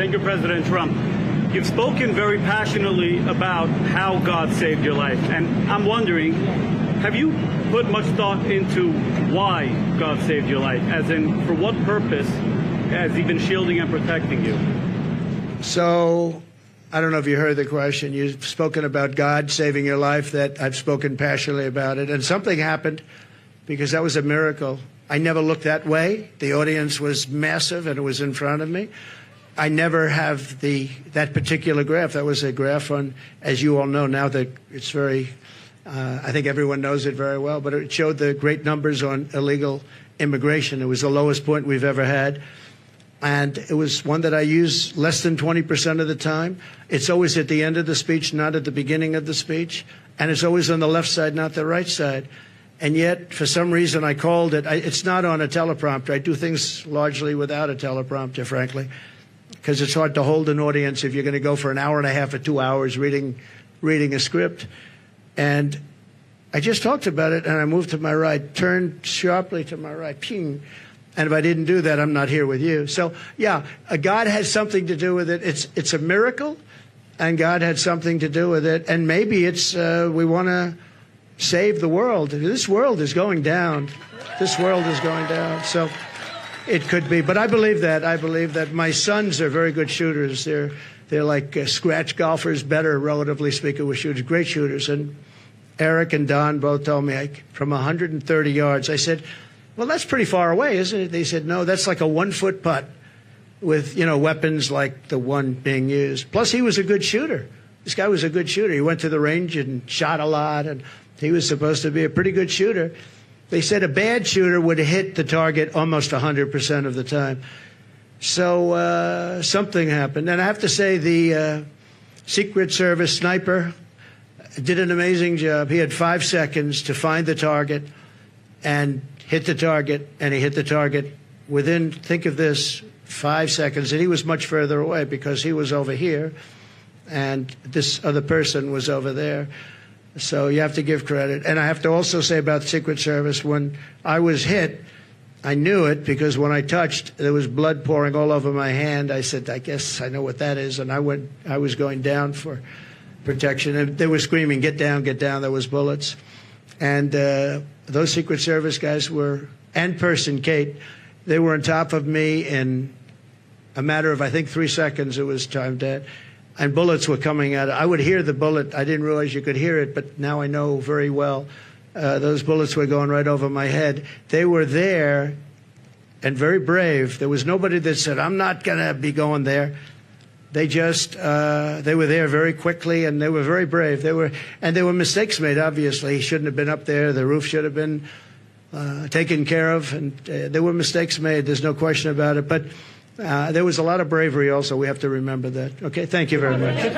Thank you, President Trump. You've spoken very passionately about how God saved your life, and I'm wondering, have you put much thought into why God saved your life? As in, for what purpose has he been shielding and protecting you? So, I don't know if you heard the question. You've spoken about God saving your life, that I've spoken passionately about it. And something happened, because that was a miracle. I never looked that way. The audience was massive, and it was in front of me. I never have that particular graph. That was a graph on, as you all know now, that it's very, I think everyone knows it very well, but it showed the great numbers on illegal immigration. It was the lowest point we've ever had. And it was one that I use less than 20% of the time. It's always at the end of the speech, not at the beginning of the speech. And it's always on the left side, not the right side. And yet, for some reason, I called it. It's not on a teleprompter. I do things largely without a teleprompter, frankly, because it's hard to hold an audience if you're going to go for an hour and a half or 2 hours reading a script. And I just talked about it, and I moved to my right, turned sharply to my right, ping. And if I didn't do that, I'm not here with you. So, yeah, God has something to do with it. It's a miracle, and God had something to do with it. And maybe it's we want to save the world. This world is going down. This world is going down. So it could be. But I believe that. I believe that my sons are very good shooters. They're like scratch golfers, better, relatively speaking, with shooters, great shooters. And Eric and Don both told me from 130 yards. I said, well, that's pretty far away, isn't it? They said, no, that's like a 1-foot putt with, weapons like the one being used. Plus, he was a good shooter. This guy was a good shooter. He went to the range and shot a lot, and he was supposed to be a pretty good shooter. They said a bad shooter would hit the target almost 100% of the time. So something happened. And I have to say the Secret Service sniper did an amazing job. He had 5 seconds to find the target and hit the target, and he hit the target within, think of this, 5 seconds. And he was much further away because he was over here, and this other person was over there. So you have to give credit. And I have to also say about the Secret Service, when I was hit, I knew it because when I touched, there was blood pouring all over my hand. I said, I guess I know what that is. And I was going down for protection. And they were screaming, get down, get down. There was bullets. And those Secret Service guys were, and person, Kate, they were on top of me in a matter of, I think, 3 seconds. It was time dead. And bullets were coming out. I would hear the bullet. I didn't realize you could hear it, but now I know very well. Those bullets were going right over my head. They were there and very brave. There was nobody that said, I'm not going to be going there. They just, they were there very quickly, and they were very brave. There were mistakes made, obviously. He shouldn't have been up there. The roof should have been taken care of, and there were mistakes made. There's no question about it. But there was a lot of bravery also. We have to remember that. Okay, thank you very much.